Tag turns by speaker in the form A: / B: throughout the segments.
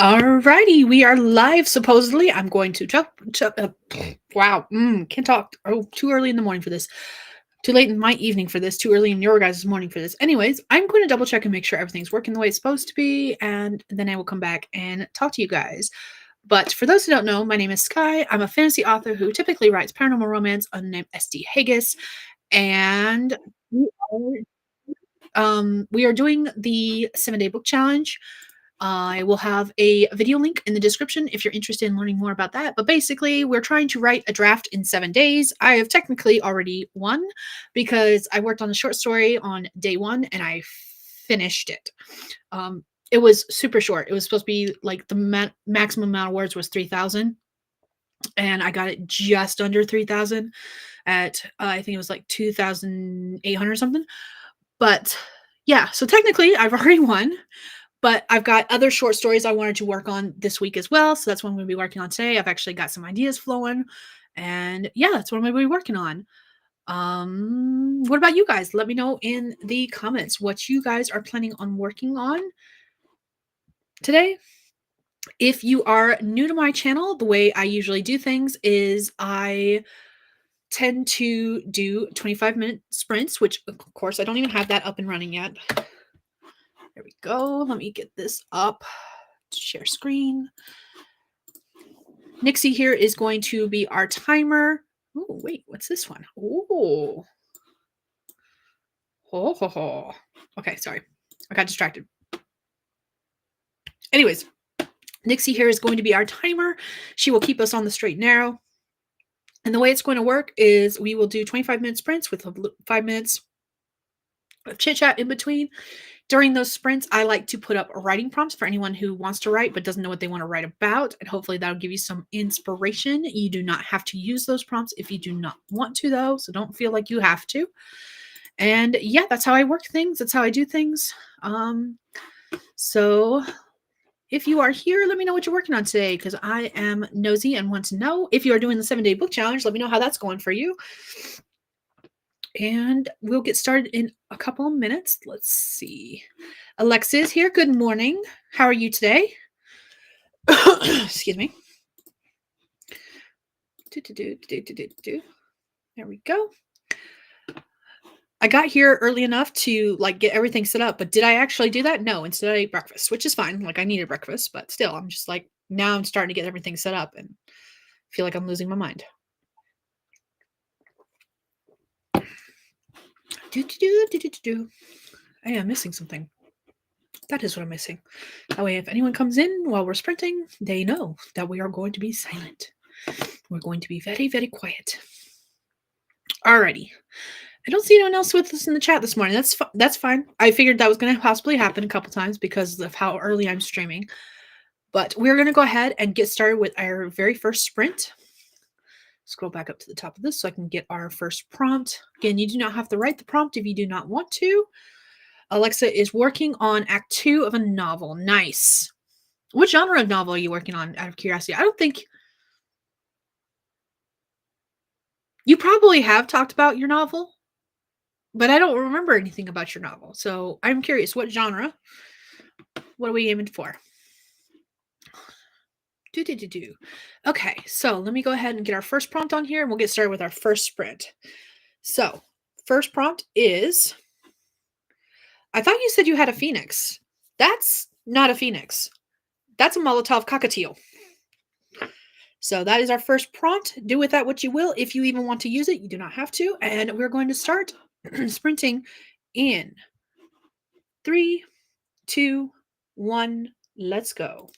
A: Alrighty, we are live supposedly. I'm going to wow, can't talk. Oh, too early in the morning for this. Too late in my evening for this. Too early in your guys' morning for this. Anyways, I'm going to double check and make sure everything's working the way it's supposed to be, and then I will come back and talk to you guys. But for those who don't know, my name is Skye. I'm a fantasy author who typically writes paranormal romance under the name SD Hegyes, and we are doing the 7-day book challenge. I will have a video link in the description if you're interested in learning more about that. But basically, we're trying to write a draft in 7 days. I have technically already won because I worked on a short story on day one and I finished it. It was super short. It was supposed to be like the maximum amount of words was 3,000. And I got it just under 3,000 at, I think it was like 2,800 or something. But yeah, so technically I've already won. But I've got other short stories I wanted to work on this week as well. So that's what I'm going to be working on today. I've actually got some ideas flowing. And yeah, that's what I'm going to be working on. What about you guys? Let me know in the comments what you guys are planning on working on today. If you are new to my channel, the way I usually do things is I tend to do 25-minute sprints, which of course I don't even have that up and running yet. There we go. Let me get this up. Share screen. Nixie here is going to be our timer. Oh, wait, what's this one? Oh. Ho, ho, ho. Okay, sorry. I got distracted. Anyways, Nixie here is going to be our timer. She will keep us on the straight and narrow. And the way it's going to work is we will do 25-minute sprints with 5 minutes of chit chat in between. During those sprints, I like to put up writing prompts for anyone who wants to write but doesn't know what they want to write about. And hopefully that'll give you some inspiration. You do not have to use those prompts if you do not want to, though. So don't feel like you have to. And yeah, that's how I work things. That's how I do things. So if you are here, let me know what you're working on today because I am nosy and want to know. If you are doing the 7-day book challenge, let me know how that's going for you. And we'll get started in a couple of minutes. Let's see. Alexa is here. Good morning. How are you today? Excuse me. There we go. I got here early enough to like get everything set up, but did I actually do that? No, instead I ate breakfast, which is fine. Like I needed breakfast, but still, I'm just like, now I'm starting to get everything set up and feel like I'm losing my mind. I am missing something. That is what I'm missing. That way, if anyone comes in while we're sprinting, they know that we are going to be silent. We're going to be very, very quiet. Alrighty. I don't see anyone else with us in the chat this morning. That's fine. I figured that was going to possibly happen a couple times because of how early I'm streaming. But we're going to go ahead and get started with our very first sprint. Scroll back up to the top of this so I can get our first prompt. Again, you do not have to write the prompt if you do not want to. Alexa is working on Act 2 of a novel. Nice. What genre of novel are you working on, out of curiosity? I don't think... You probably have talked about your novel, but I don't remember anything about your novel. So I'm curious, what genre? What are we aiming for? Okay, so let me go ahead and get our first prompt on here and we'll get started with our first sprint. So, first prompt is, I thought you said you had a phoenix. That's not a phoenix. That's a Molotov cockatiel. So that is our first prompt. Do with that what you will. If you even want to use it, you do not have to. And we're going to start sprinting in 3, 2, 1. Let's go.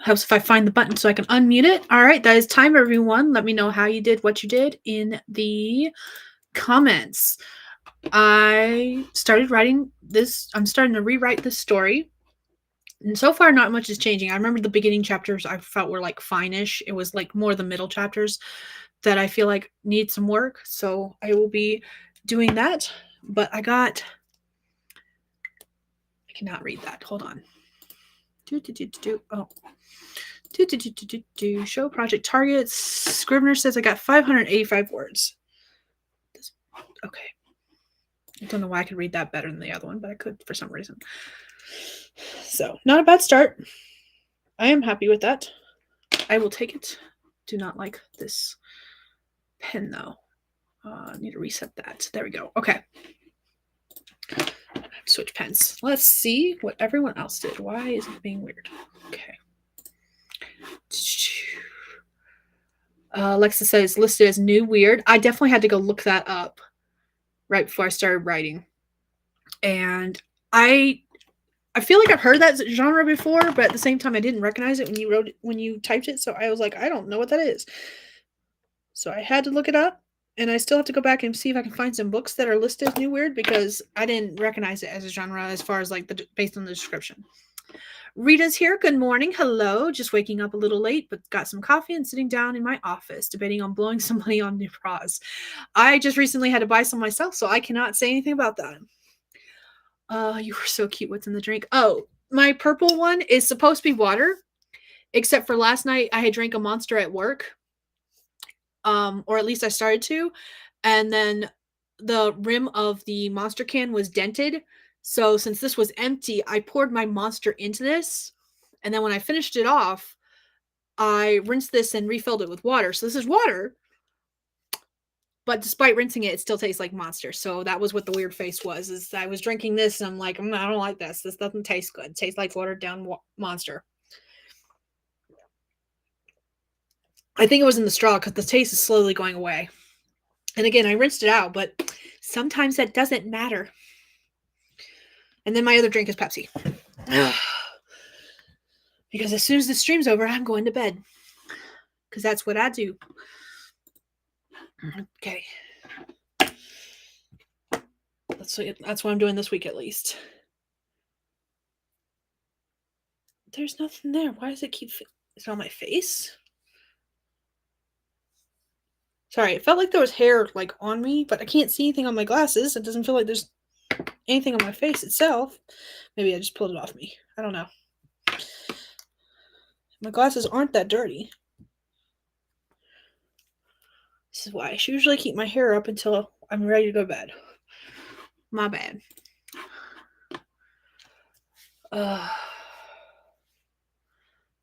A: Helps if I find the button so I can unmute it. All right, that is time, everyone. Let me know how you did what you did in the comments. I started writing this. I'm starting to rewrite this story. And so far, not much is changing. I remember the beginning chapters I felt were like fine-ish. It was like more the middle chapters that I feel like need some work. So I will be doing that. But I cannot read that. Hold on. Oh. Show project targets. Scrivener says I got 585 words. Okay. I don't know why I could read that better than the other one, but I could for some reason. So, not a bad start. I am happy with that. I will take it. Do not like this pen, though. I need to reset that. There we go. Okay. Switch pens. Let's see what everyone else did. Why is it being weird? Okay. Alexa says listed as new weird. I definitely had to go look that up right before I started writing. And I feel like I've heard that genre before, but at the same time I didn't recognize it when you typed it, so I was like, I don't know what that is. So I had to look it up, and I still have to go back and see if I can find some books that are listed as new weird because I didn't recognize it as a genre as far as like based on the description. Rita's here. Good morning. Hello. Just waking up a little late, but got some coffee and sitting down in my office, debating on blowing some money on new bras. I just recently had to buy some myself, so I cannot say anything about that. You were so cute. What's in the drink? Oh, my purple one is supposed to be water, except for last night I had drank a Monster at work. Or at least I started to, and then the rim of the Monster can was dented. So since this was empty, I poured my Monster into this, and then when I finished it off, I rinsed this and refilled it with water. So this is water, but despite rinsing it, it still tastes like Monster. So that was what the weird face was, is I was drinking this and I'm like, I don't like this. This doesn't taste good. It tastes like watered down Monster. I think it was in the straw because the taste is slowly going away. And again, I rinsed it out, but sometimes that doesn't matter. And then my other drink is Pepsi. Because as soon as the stream's over, I'm going to bed. Because that's what I do. Okay. That's what I'm doing this week at least. There's nothing there. Why does it keep... Is it on my face? Sorry, it felt like there was hair like on me, but I can't see anything on my glasses. It doesn't feel like there's anything on my face itself. Maybe I just pulled it off me. I don't know. My glasses aren't that dirty. This is why I should usually keep my hair up until I'm ready to go to bed. My bad.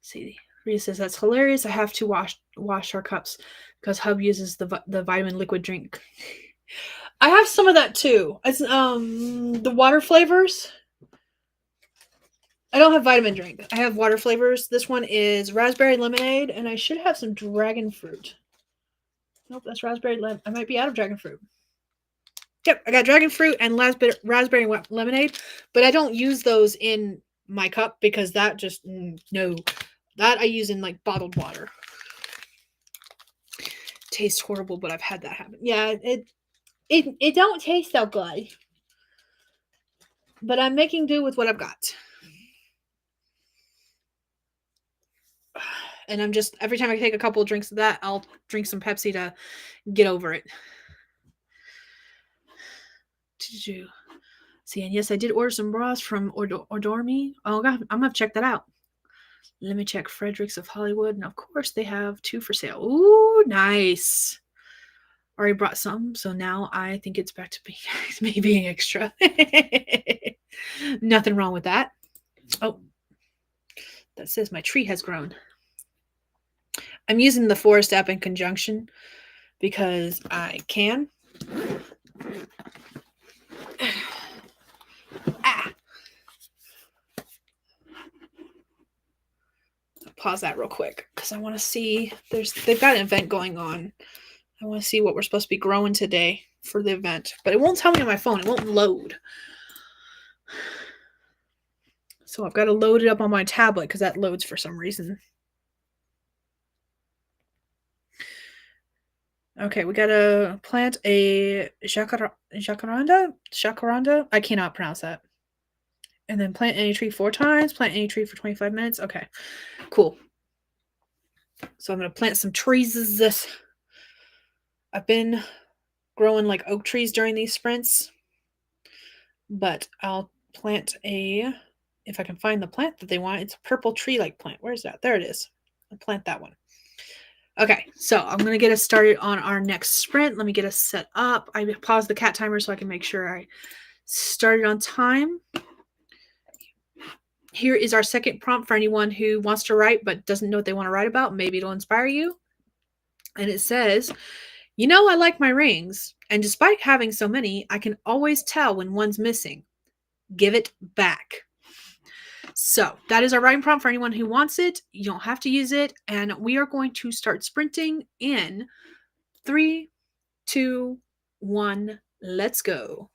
A: See, Rita says that's hilarious. I have to wash our cups because Hub uses the vitamin liquid drink. I have some of that too. It's the water flavors. I don't have vitamin drink. I have water flavors. This one is raspberry lemonade, and I should have some dragon fruit. Nope, that's raspberry lemon. I might be out of dragon fruit. Yep, I got dragon fruit and raspberry lemonade, but I don't use those in my cup because that just no. That I use in like bottled water. Tastes horrible, but I've had that happen. Yeah, it don't taste so good. But I'm making do with what I've got. And I'm just, every time I take a couple of drinks of that, I'll drink some Pepsi to get over it. See, and yes, I did order some bras from Ordormi. Oh, God, I'm going to check that out. Let me check Fredericks of Hollywood. And of course, they have 2 for sale. Ooh, nice. Already brought some, so now I think it's back to me being extra. Nothing wrong with that. Oh, that says my tree has grown. I'm using the forest app in conjunction because I can. Pause that real quick because I want to see. They've got an event going on. I want to see what we're supposed to be growing today for the event, but it won't tell me on my phone. It won't load. So I've got to load it up on my tablet because that loads for some reason. Okay, we gotta plant a jacaranda. I cannot pronounce that. And then plant any tree 4 times. Plant any tree for 25 minutes. Okay, cool. So I'm gonna plant some trees. I've been growing like oak trees during these sprints, but I'll plant a. If I can find the plant that they want, it's a purple tree-like plant. Where's that? There it is. I'll plant that one. Okay, so I'm going to get us started on our next sprint. Let me get us set up. I paused the cat timer so I can make sure I started on time. Here is our second prompt for anyone who wants to write but doesn't know what they want to write about. Maybe it'll inspire you. And it says, you know, I like my rings, and despite having so many, I can always tell when one's missing. Give it back. So that is our writing prompt for anyone who wants it. You don't have to use it. And we are going to start sprinting in 3, 2, 1. Let's go.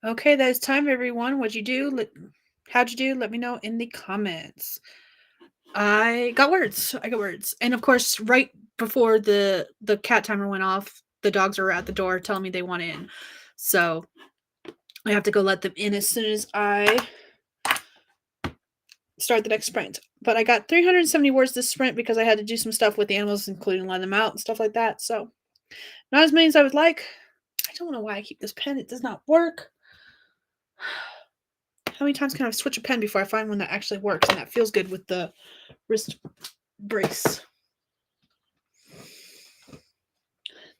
A: Okay, that is time, everyone. What'd you do? How'd you do? Let me know in the comments. I got words. And of course, right before the cat timer went off, the dogs are at the door telling me they want in. So I have to go let them in as soon as I start the next sprint. But I got 370 words this sprint because I had to do some stuff with the animals, including letting them out and stuff like that. So not as many as I would like. I don't know why I keep this pen. It does not work. How many times can I switch a pen before I find one that actually works and that feels good with the wrist brace?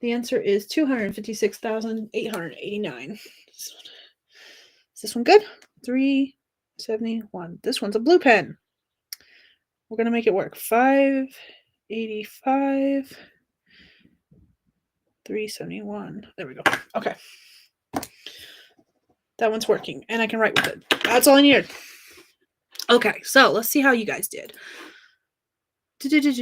A: The answer is 256,889. Is this one good? 371. This one's a blue pen. We're going to make it work. 585. 371. There we go. Okay. That one's working, and I can write with it. That's all I needed. Okay, so let's see how you guys did. Rita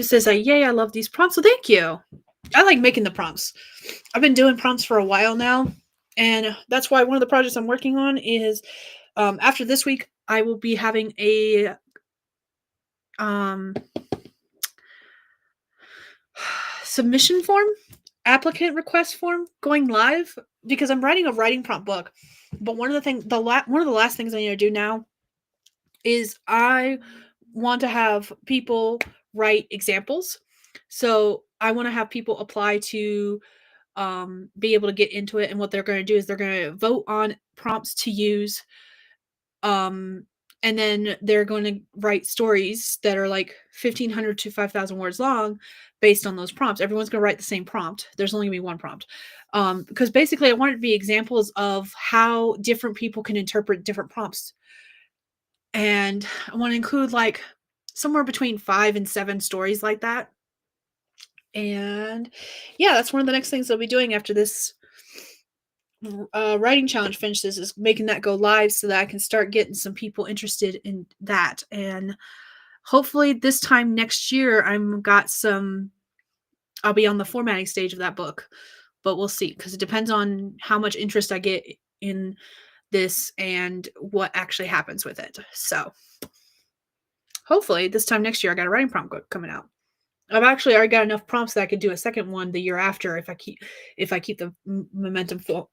A: says, yay, I love these prompts. So thank you. I like making the prompts. I've been doing prompts for a while now, and that's why one of the projects I'm working on is after this week, I will be having a submission form, applicant request form going live because I'm writing a writing prompt book. But one of the things, one of the last things I need to do now is I want to have people write examples. So I want to have people apply to be able to get into it. And what they're going to do is they're going to vote on prompts to use. And then they're going to write stories that are like 1,500 to 5,000 words long based on those prompts. Everyone's going to write the same prompt. There's only going to be one prompt. Because basically I want it to be examples of how different people can interpret different prompts. And I want to include like somewhere between 5 and 7 stories like that. And yeah, that's one of the next things I'll be doing after this writing challenge finishes, is making that go live so that I can start getting some people interested in that. And hopefully this time next year I'll be on the formatting stage of that book, but we'll see, because it depends on how much interest I get in this and what actually happens with it. So hopefully this time next year I got a writing prompt coming out. I've actually already got enough prompts that I could do a second one the year after if I keep the momentum forward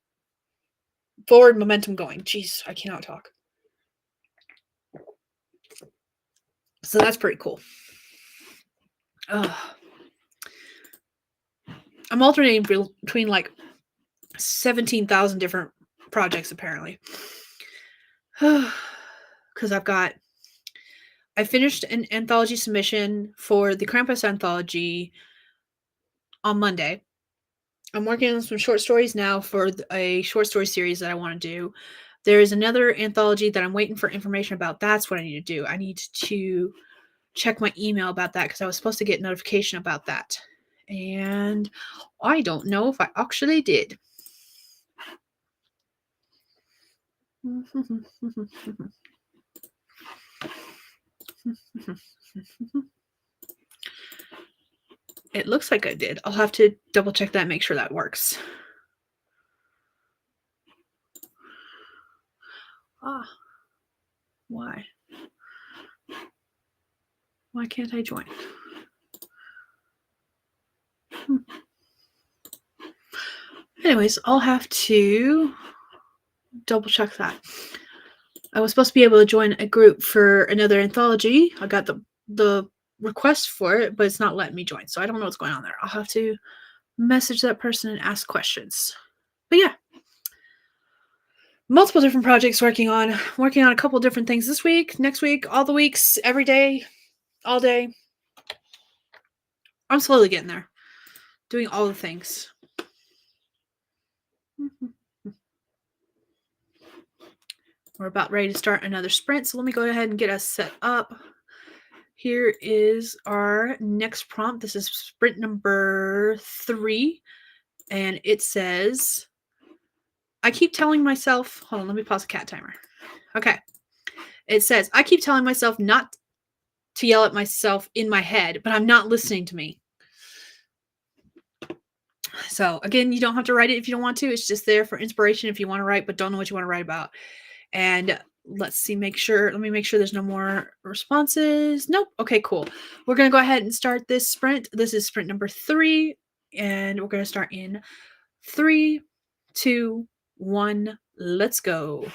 A: momentum going. Jeez, I cannot talk. So that's pretty cool. I'm alternating between like 17,000 different projects apparently. Because I finished an anthology submission for the Krampus anthology on Monday. I'm working on some short stories now for a short story series that I want to do. There is another anthology that I'm waiting for information about. That's what I need to do. I need to check my email about that because I was supposed to get notification about that. And I don't know if I actually did. It looks like I did. I'll have to double check that and make sure that works. Why? Why can't I join? Anyways, I'll have to double check that. I was supposed to be able to join a group for another anthology. I got the request for it, but it's not letting me join. So I don't know what's going on there. I'll have to message that person and ask questions. But yeah, multiple different projects working on a couple different things this week, next week, all the weeks, every day, all day. I'm slowly getting there, doing all the things. We're about ready to start another sprint, so let me go ahead and get us set up. Here is our next prompt. This is sprint number 3, and it says, I keep telling myself, hold on, let me pause the cat timer. Okay. It says, I keep telling myself not to yell at myself in my head, but I'm not listening to me. So again, you don't have to write it if you don't want to. It's just there for inspiration if you want to write, but don't know what you want to write about. And let's see, let me make sure there's no more responses. Nope. Okay, cool. We're going to go ahead and start this sprint. This is sprint number 3. And we're going to start in 3, 2, 1. Let's go.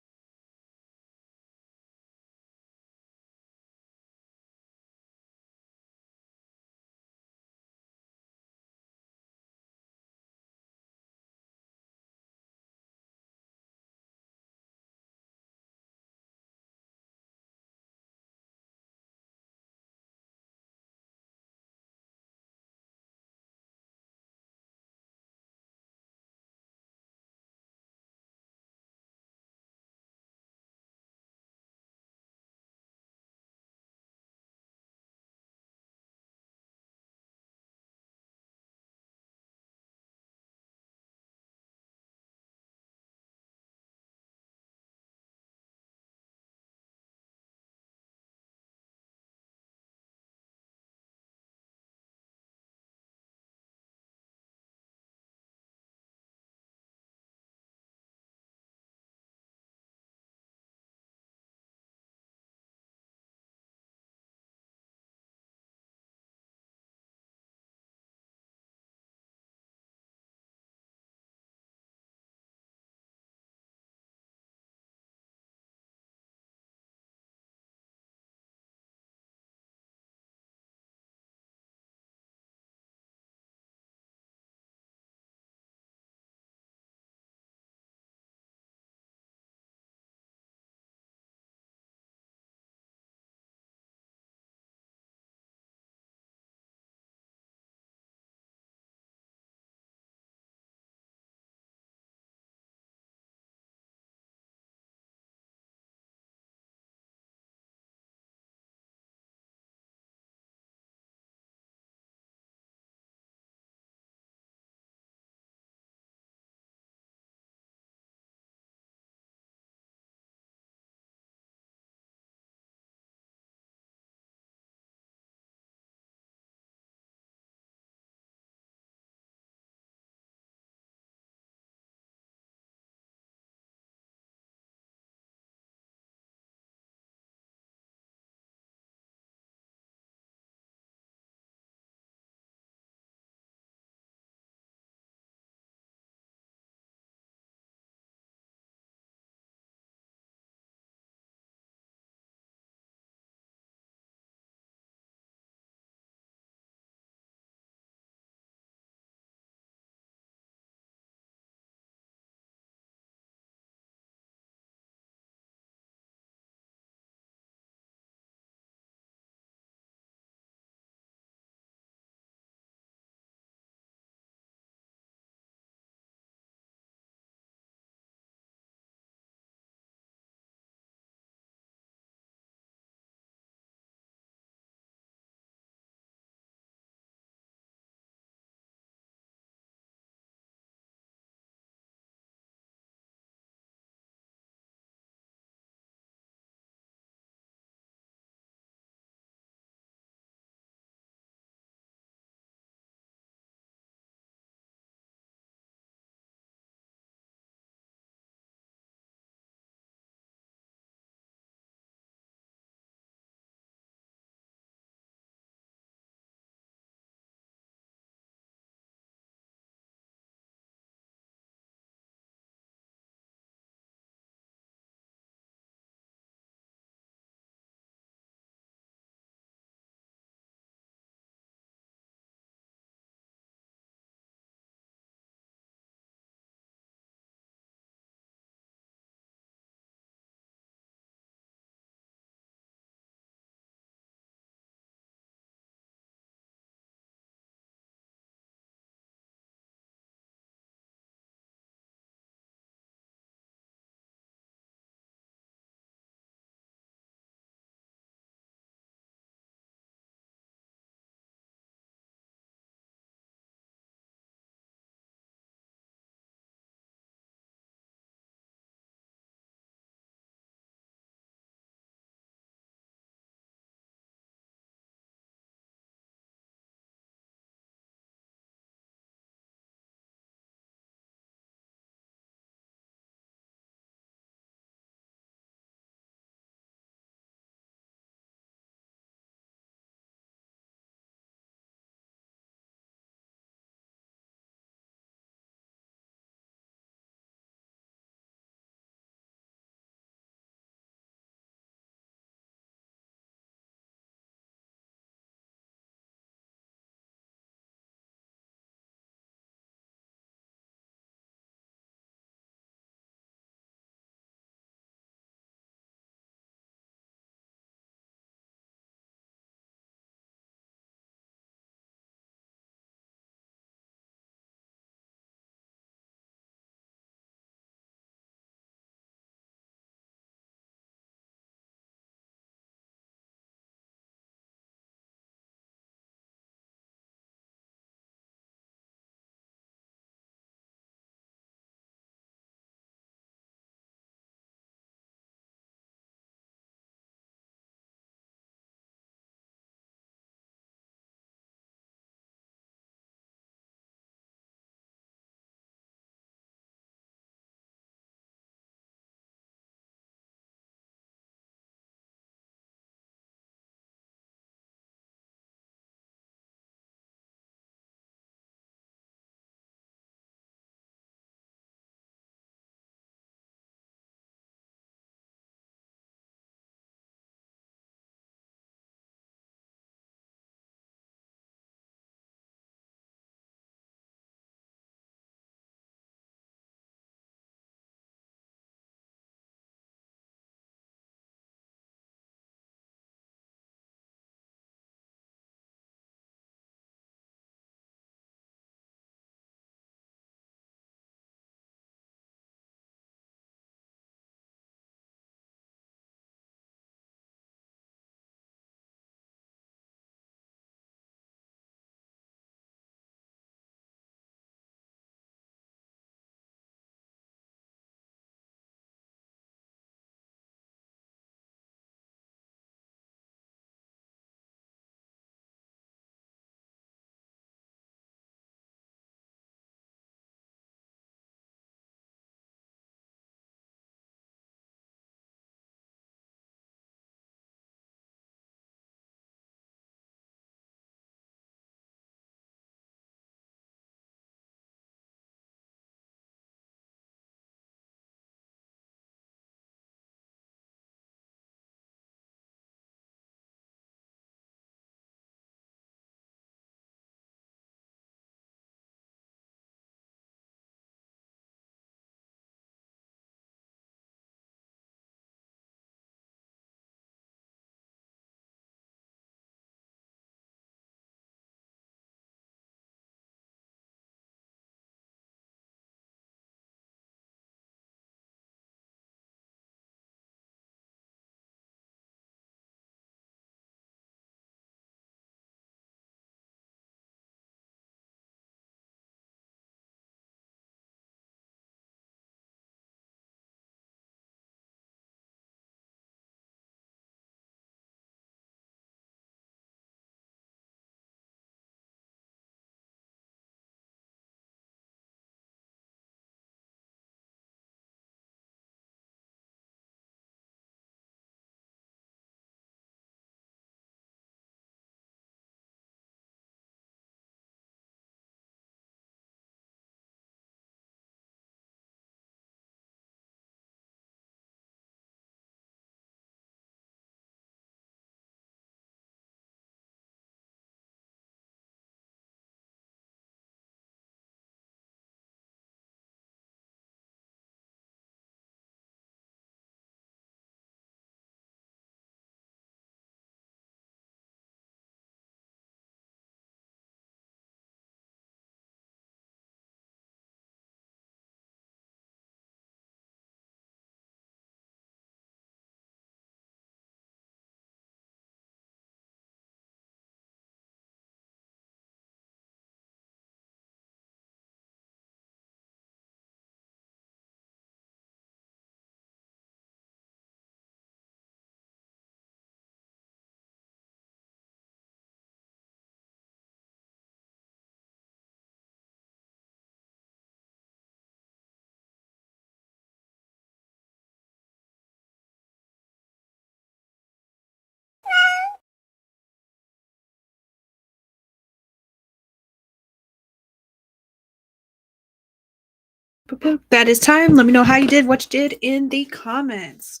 A: That is time. Let me know how you did, what you did in the comments.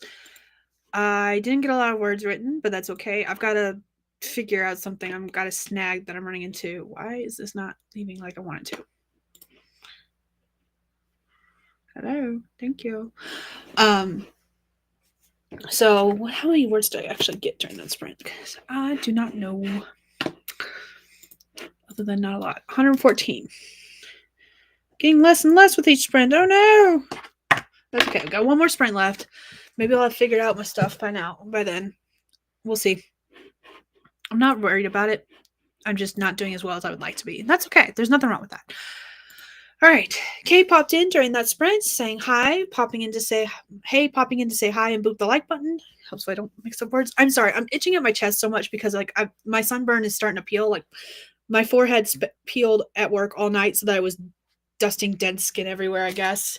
A: I didn't get a lot of words written, but that's okay. I've got to figure out something. I've got a snag that I'm running into. Why is this not leaving like I want it to? Hello. Thank you. So how many words did I actually get during that sprint? Because I do not know. Other than not a lot. 114. Getting less and less with each sprint. Oh no! That's okay. I've got one more sprint left. Maybe I'll have figured out my stuff by then. We'll see. I'm not worried about it. I'm just not doing as well as I would like to be. And that's okay. There's nothing wrong with that. All right. Kay popped in during that sprint saying hi, popping in to say hey, popping in to say hi and boop the like button. Hopefully I don't mix up words. I'm sorry. I'm itching at my chest so much because my sunburn is starting to peel. Like my forehead's peeled at work all night so that I was dusting dead skin everywhere, I guess.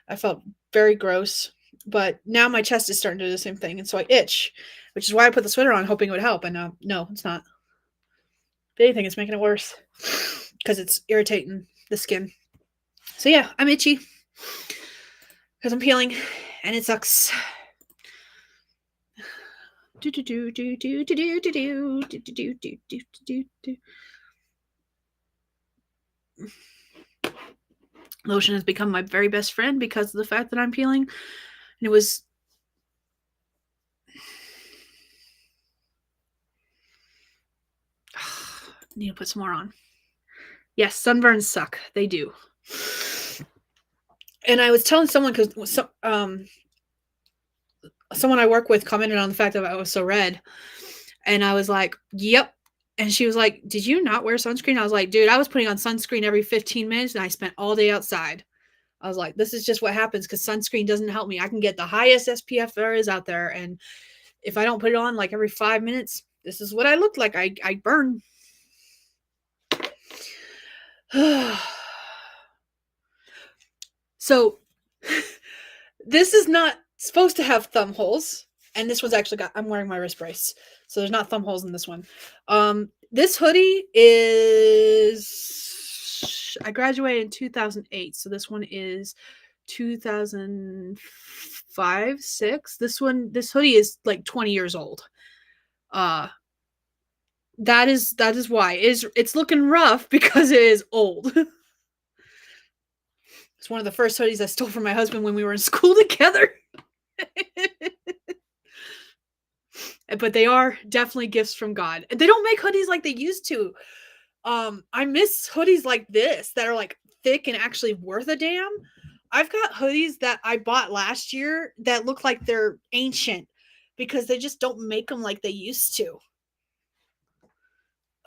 A: I felt very gross. But now my chest is starting to do the same thing. And so I itch, which is why I put the sweater on hoping it would help. And no, it's not. If anything, it's making it worse because it's irritating the skin. So yeah, I'm itchy because I'm peeling and it sucks. Lotion has become my very best friend because of the fact that I'm peeling. And it was need to put some more on. Yes, sunburns suck. They do. And I was telling someone because someone I work with commented on the fact that I was so red. And I was like, yep. And she was like, did you not wear sunscreen? I was like, dude, I was putting on sunscreen every 15 minutes and I spent all day outside. I was like, this is just what happens because sunscreen doesn't help me. I can get the highest SPF there is out there. And if I don't put it on like every 5 minutes, this is what I look like. I burn. So this is not supposed to have thumb holes. And this one's actually I'm wearing my wrist brace. So there's not thumb holes in this one. This hoodie is, I graduated in 2008. So this one is 2005, 6. This hoodie is like 20 years old. That is why it's looking rough because it is old. It's one of the first hoodies I stole from my husband when we were in school together. But they are definitely gifts from God. They don't make hoodies like they used to. I miss hoodies like this that are like thick and actually worth a damn. I've got hoodies that I bought last year that look like they're ancient because they just don't make them like they used to.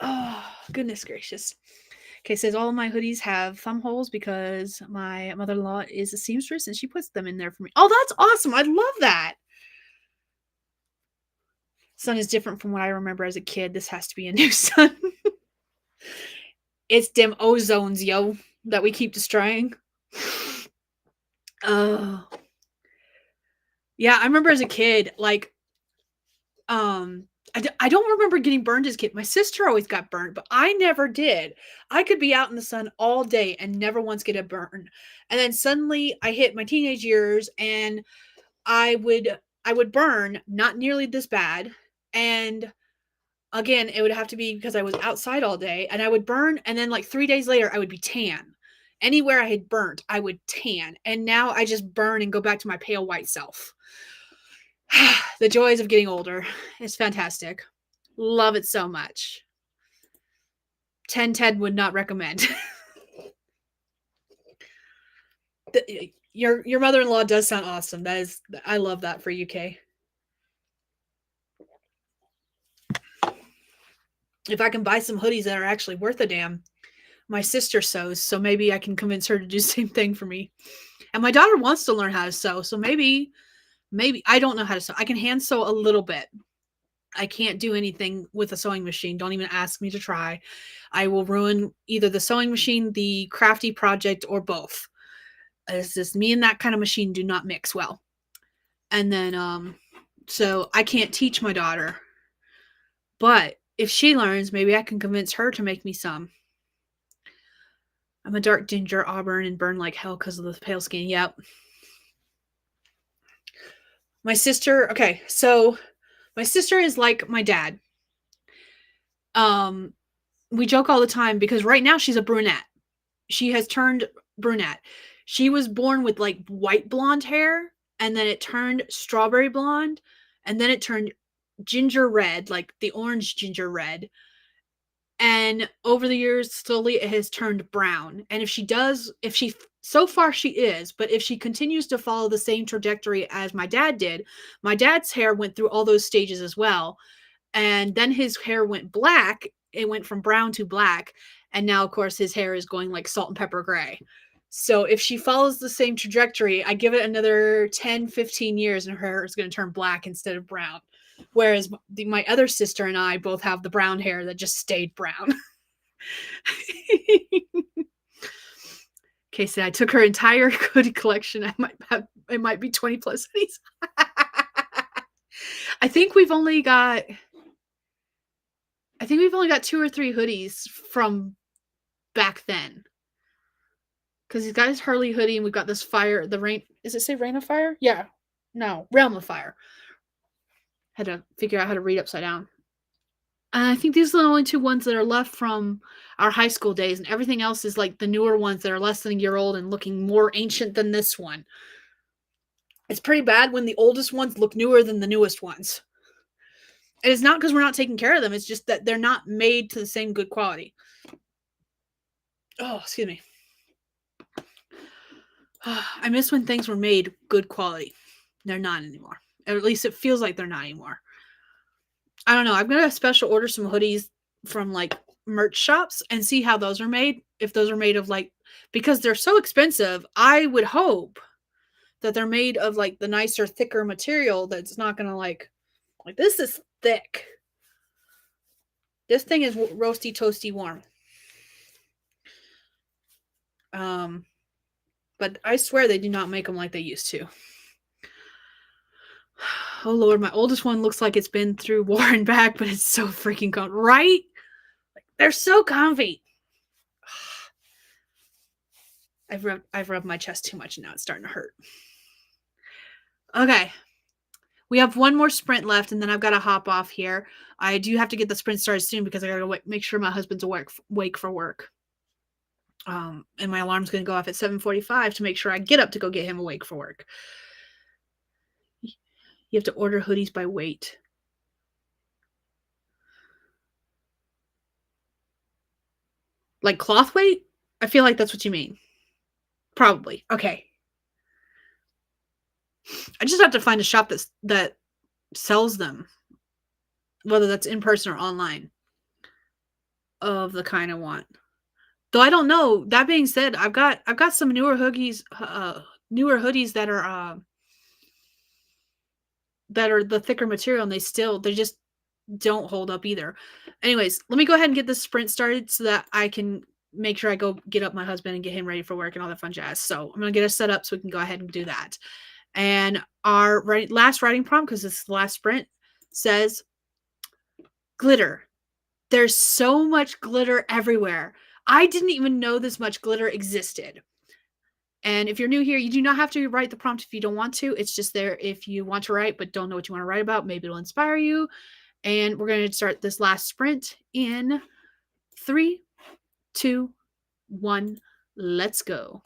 A: Oh, goodness gracious. Okay, says all of my hoodies have thumb holes because my mother-in-law is a seamstress and she puts them in there for me. Oh, that's awesome. I love that. Sun is different from what I remember as a kid. This has to be a new sun. It's dim ozones, yo, that we keep destroying. Oh. Yeah, I remember as a kid, like, I don't remember getting burned as a kid. My sister always got burned, but I never did. I could be out in the sun all day and never once get a burn. And then suddenly I hit my teenage years and I would burn, not nearly this bad. And again, it would have to be because I was outside all day and I would burn. And then like 3 days later, I would be tan. Anywhere I had burnt, I would tan. And now I just burn and go back to my pale white self. The joys of getting older. It's fantastic. Love it so much. 10 would not recommend. Your mother-in-law does sound awesome. I love that for UK. If I can buy some hoodies that are actually worth a damn. My sister sews, so maybe I can convince her to do the same thing for me. And my daughter wants to learn how to sew, so maybe I don't know how to sew. I can hand sew a little bit. I can't do anything with a sewing machine. Don't even ask me to try. I will ruin either the sewing machine, the crafty project, or both. It's just me and that kind of machine do not mix well. And then, so I can't teach my daughter. But if she learns, maybe I can convince her to make me some. I'm a dark ginger auburn and burn like hell because of the pale skin. Yep. My sister, okay, so my sister is like my dad. Um, we joke all the time because right now she's a brunette. She has turned brunette. She was born with like white blonde hair, and then it turned strawberry blonde, and then it turned ginger red, like the orange ginger red. And over the years, slowly it has turned brown. And if she, so far she is, but if she continues to follow the same trajectory as my dad did, my dad's hair went through all those stages as well. And then his hair went black. It went from brown to black. And now, of course, his hair is going like salt and pepper gray. So if she follows the same trajectory, I give it another 10, 15 years and her hair is going to turn black instead of brown. Whereas my other sister and I both have the brown hair that just stayed brown. Casey, I took her entire hoodie collection. It might be 20 plus hoodies. I think we've only got 2 or 3 hoodies from back then. Because he's got his Hurley hoodie and we've got this fire, the rain. Does it say Rain of Fire? Yeah. No, Realm of Fire. Had to figure out how to read upside down. And I think these are the only 2 ones that are left from our high school days, and everything else is like the newer ones that are less than a year old and looking more ancient than this one. It's pretty bad when the oldest ones look newer than the newest ones. And it's not because we're not taking care of them, it's just that they're not made to the same good quality. Oh, excuse me. I miss when things were made good quality. They're not anymore. Or at least it feels like they're not anymore. I don't know. I'm going to special order some hoodies from like merch shops and see how those are made. If those are made of like, because they're so expensive, I would hope that they're made of like the nicer, thicker material that's not going to like this is thick. This thing is roasty, toasty, warm. But I swear they do not make them like they used to. Oh Lord, my oldest one looks like it's been through war and back, but it's so freaking comfy, right? They're so comfy. I've rubbed my chest too much and now it's starting to hurt. Okay. We have one more sprint left and then I've got to hop off here. I do have to get the sprint started soon because I got to make sure my husband's awake for work. And my alarm's going to go off at 7:45 to make sure I get up to go get him awake for work. You have to order hoodies by weight. Like cloth weight? I feel like that's what you mean. Probably. Okay. I just have to find a shop that sells them, whether that's in person or online, of the kind I want. Though I don't know. That being said, I've got some newer hoodies that are the thicker material, and they just don't hold up either. Anyways, let me go ahead and get this sprint started so that I can make sure I go get up my husband and get him ready for work and all that fun jazz. So I'm gonna get us set up so we can go ahead and do that. And our last writing prompt, because it's the last sprint, says glitter. There's so much glitter everywhere. I didn't even know this much glitter existed. And if you're new here, you do not have to write the prompt if you don't want to. It's just there if you want to write but don't know what you want to write about. Maybe it'll inspire you. And we're going to start this last sprint in 3, 2, 1. Let's go.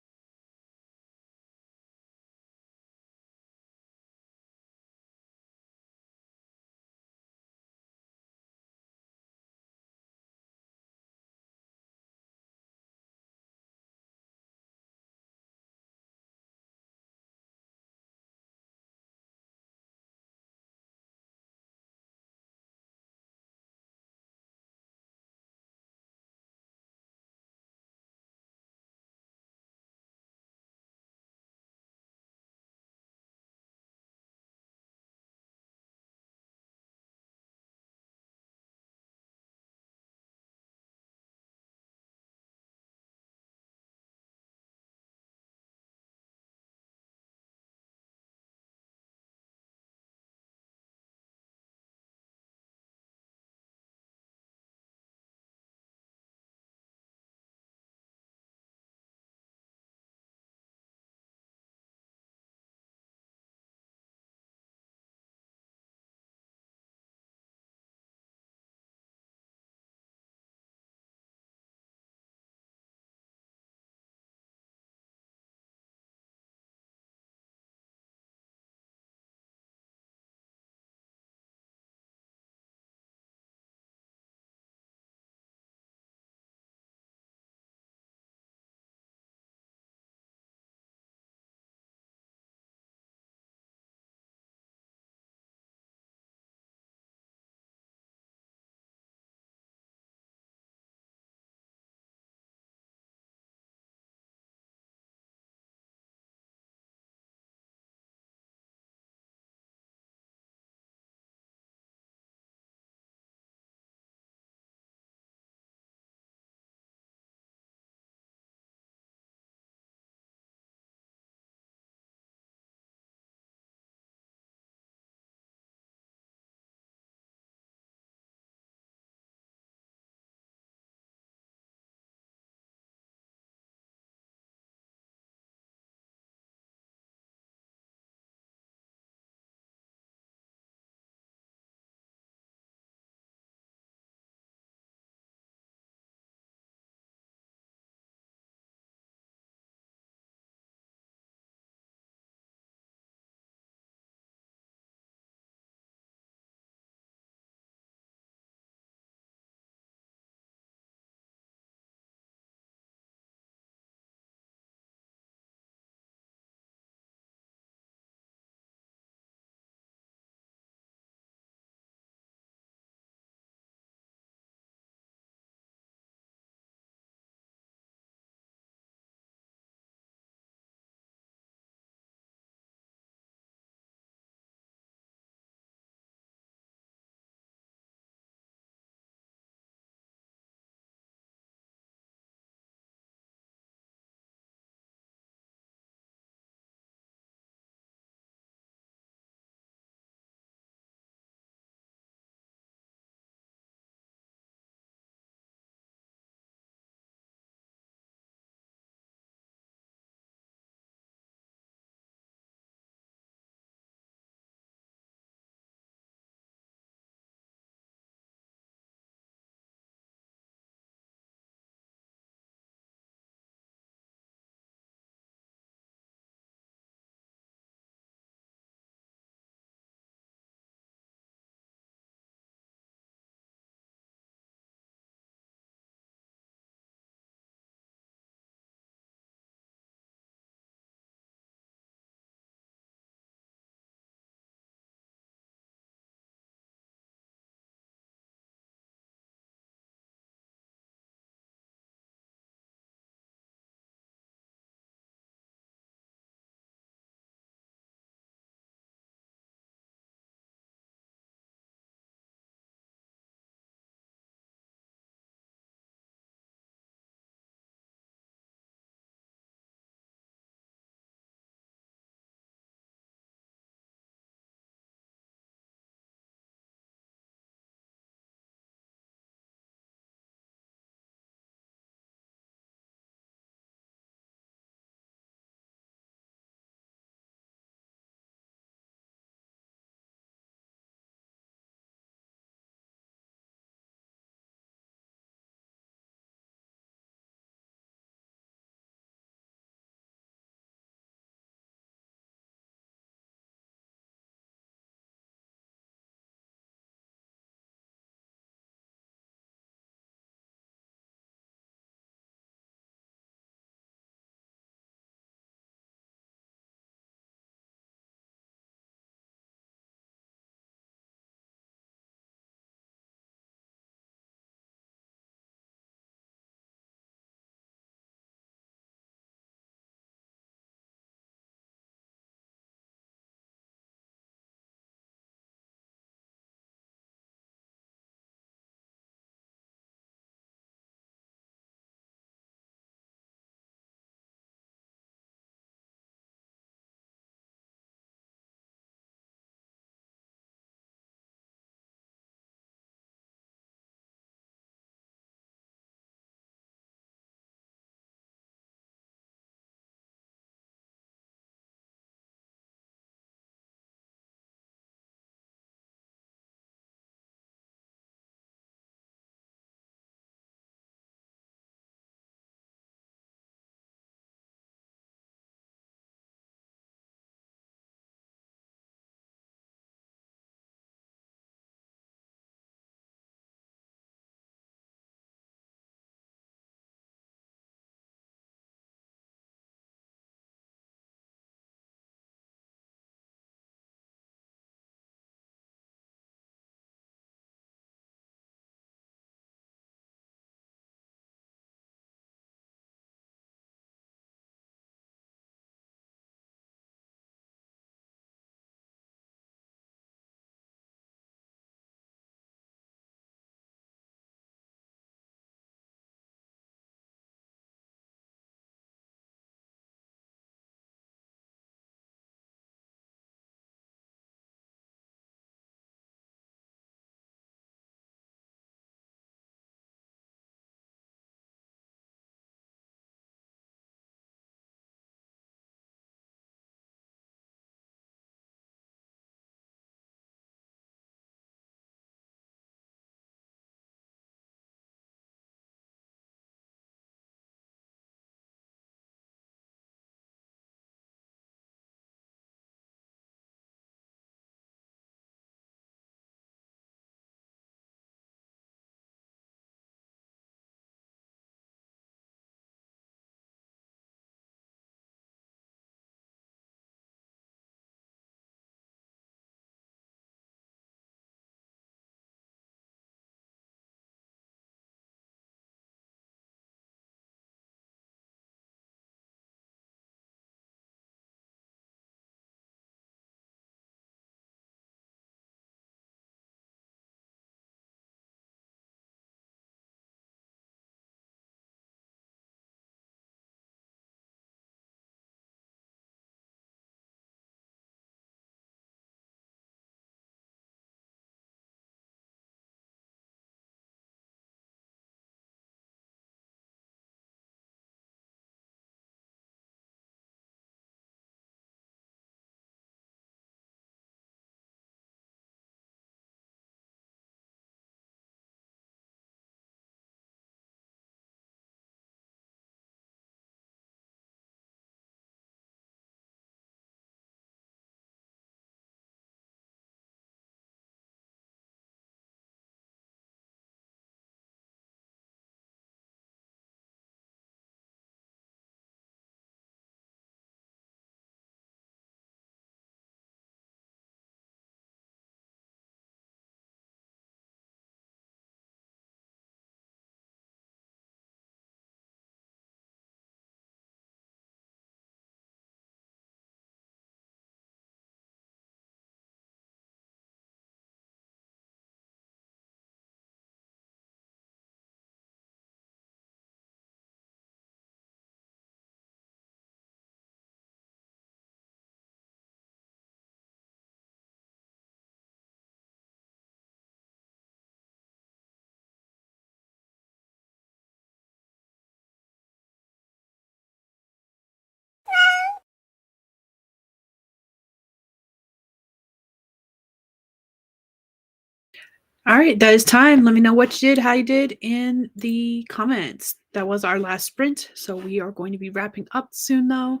A: All right, that is time. Let me know what you did, how you did in the comments. That was our last sprint, so we are going to be wrapping up soon, though.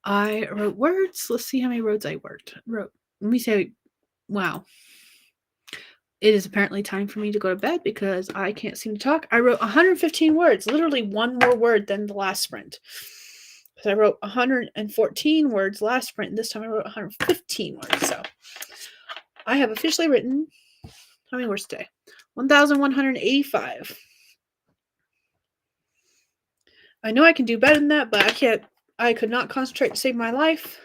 A: I wrote words. Let's see how many words I wrote. Let me say, wow. It is apparently time for me to go to bed because I can't seem to talk. I wrote 115 words, literally one more word than the last sprint. Because I wrote 114 words last sprint, and this time I wrote 115 words. So I have officially written, how many words today? 1,185. I know I can do better than that, but I can't. I could not concentrate to save my life.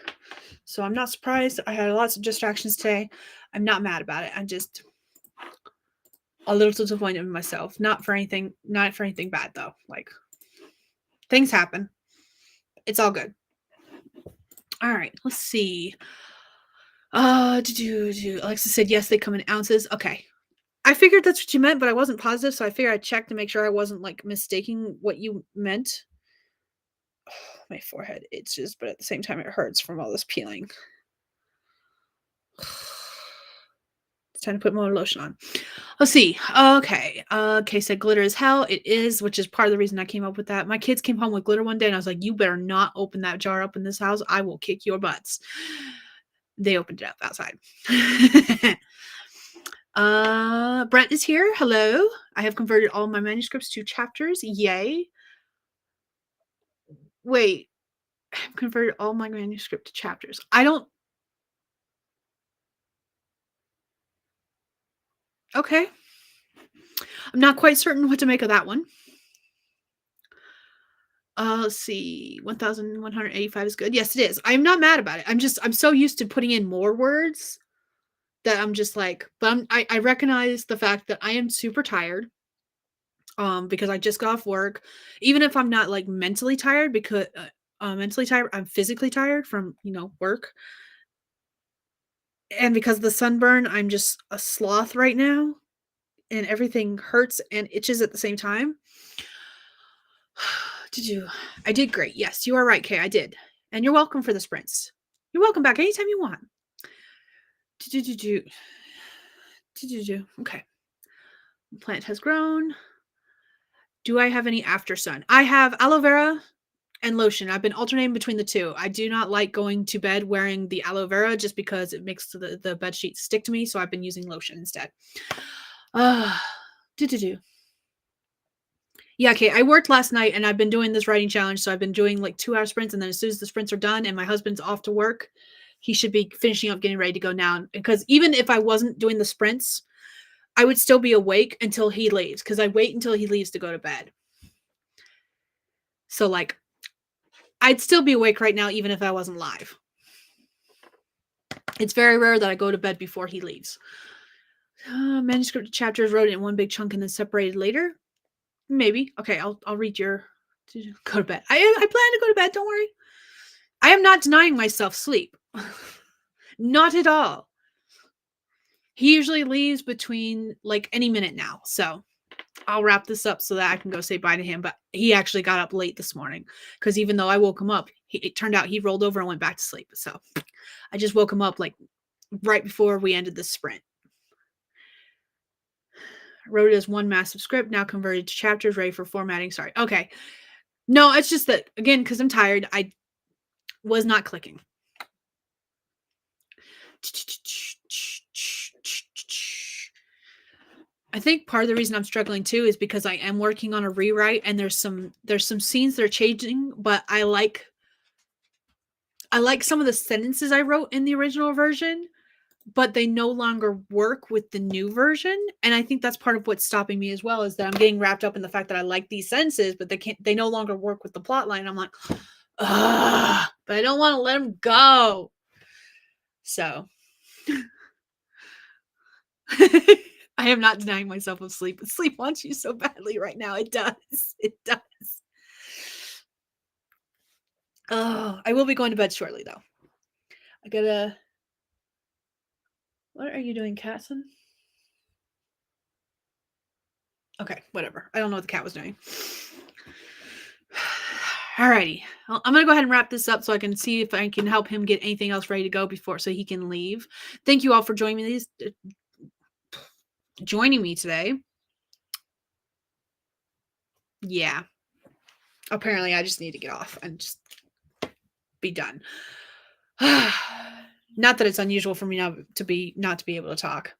A: So I'm not surprised. I had lots of distractions today. I'm not mad about it. I'm just a little disappointed in myself. Not for anything bad though. Like, things happen. It's all good. All right, let's see. Alexa said yes, they come in ounces. Okay. I figured that's what you meant, but I wasn't positive, so I figured I'd check to make sure I wasn't like mistaking what you meant. Oh, my forehead itches, but at the same time it hurts from all this peeling. It's time to put more lotion on. Let's see. Okay. Kay said glitter is hell. It is, which is part of the reason I came up with that. My kids came home with glitter one day and I was like, you better not open that jar up in this house. I will kick your butts. They opened it up outside. Brent is here. Hello. I have converted all my manuscripts to chapters. Yay. Wait. I've converted all my manuscript to chapters. Okay. I'm not quite certain what to make of that one. Let's see. 1,185 is good. Yes, it is. I'm not mad about it. I'm so used to putting in more words that I'm just like, but I recognize the fact that I am super tired. Because I just got off work. Even if I'm not like mentally tired, because mentally tired, I'm physically tired from work. And because of the sunburn, I'm just a sloth right now, and everything hurts and itches at the same time. I did great. Yes, you are right, Kay. I did. And you're welcome for the sprints. You're welcome back anytime you want. Okay. The plant has grown. Do I have any after sun? I have aloe vera and lotion. I've been alternating between the two. I do not like going to bed wearing the aloe vera just because it makes the bed sheets stick to me. So I've been using lotion instead. Yeah, okay. I worked last night and I've been doing this writing challenge. So I've been doing like 2-hour sprints. And then as soon as the sprints are done and my husband's off to work, he should be finishing up getting ready to go now. Because even if I wasn't doing the sprints, I would still be awake until he leaves. Because I wait until he leaves to go to bed. So like, I'd still be awake right now, even if I wasn't live. It's very rare that I go to bed before he leaves. Manuscript chapters wrote it in one big chunk and then separated later. Maybe. Okay, I'll read your. Go to bed. I plan to go to bed. Don't worry. I am not denying myself sleep. Not at all. He usually leaves between like any minute now, so I'll wrap this up so that I can go say bye to him. But he actually got up late this morning because even though I woke him up, it turned out he rolled over and went back to sleep. So I just woke him up like right before we ended the sprint. Wrote it as one massive script, now converted to chapters, ready for formatting. Sorry. Okay. No, it's just that, again, because I'm tired, I was not clicking. I think part of the reason I'm struggling too is because I am working on a rewrite and there's some scenes that are changing, but I like some of the sentences I wrote in the original version, but they no longer work with the new version. And I think that's part of what's stopping me as well, is that I'm getting wrapped up in the fact that I like these sentences, but they no longer work with the plot line. I'm like, ugh, but I don't want to let them go. So I am not denying myself of sleep, but sleep wants you so badly right now. It does. It does. Oh, I will be going to bed shortly though. I gotta. What are you doing, Catson? Okay, whatever. I don't know what the cat was doing. Alrighty. Well, I'm going to go ahead and wrap this up so I can see if I can help him get anything else ready to go before so he can leave. Thank you all for joining me. joining me today. Yeah. Apparently, I just need to get off and just be done. Not that it's unusual for me not to be able to talk.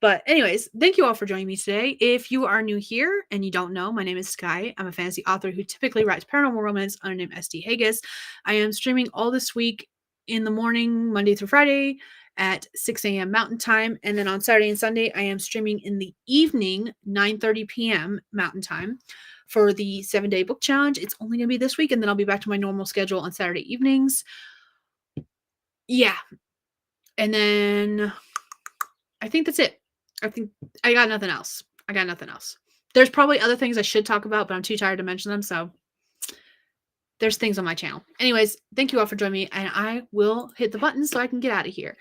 A: But anyways, thank you all for joining me today. If you are new here and you don't know, my name is Skye. I'm a fantasy author who typically writes paranormal romance under the name SD Hegyes. I am streaming all this week in the morning, Monday through Friday at 6 a.m. Mountain Time. And then on Saturday and Sunday, I am streaming in the evening, 9:30 p.m. Mountain Time for the 7-day book challenge. It's only going to be this week, and then I'll be back to my normal schedule on Saturday evenings. Yeah. And then I think that's it. I think I got nothing else. There's probably other things I should talk about, but I'm too tired to mention them. So there's things on my channel. Anyways, thank you all for joining me, and I will hit the button so I can get out of here.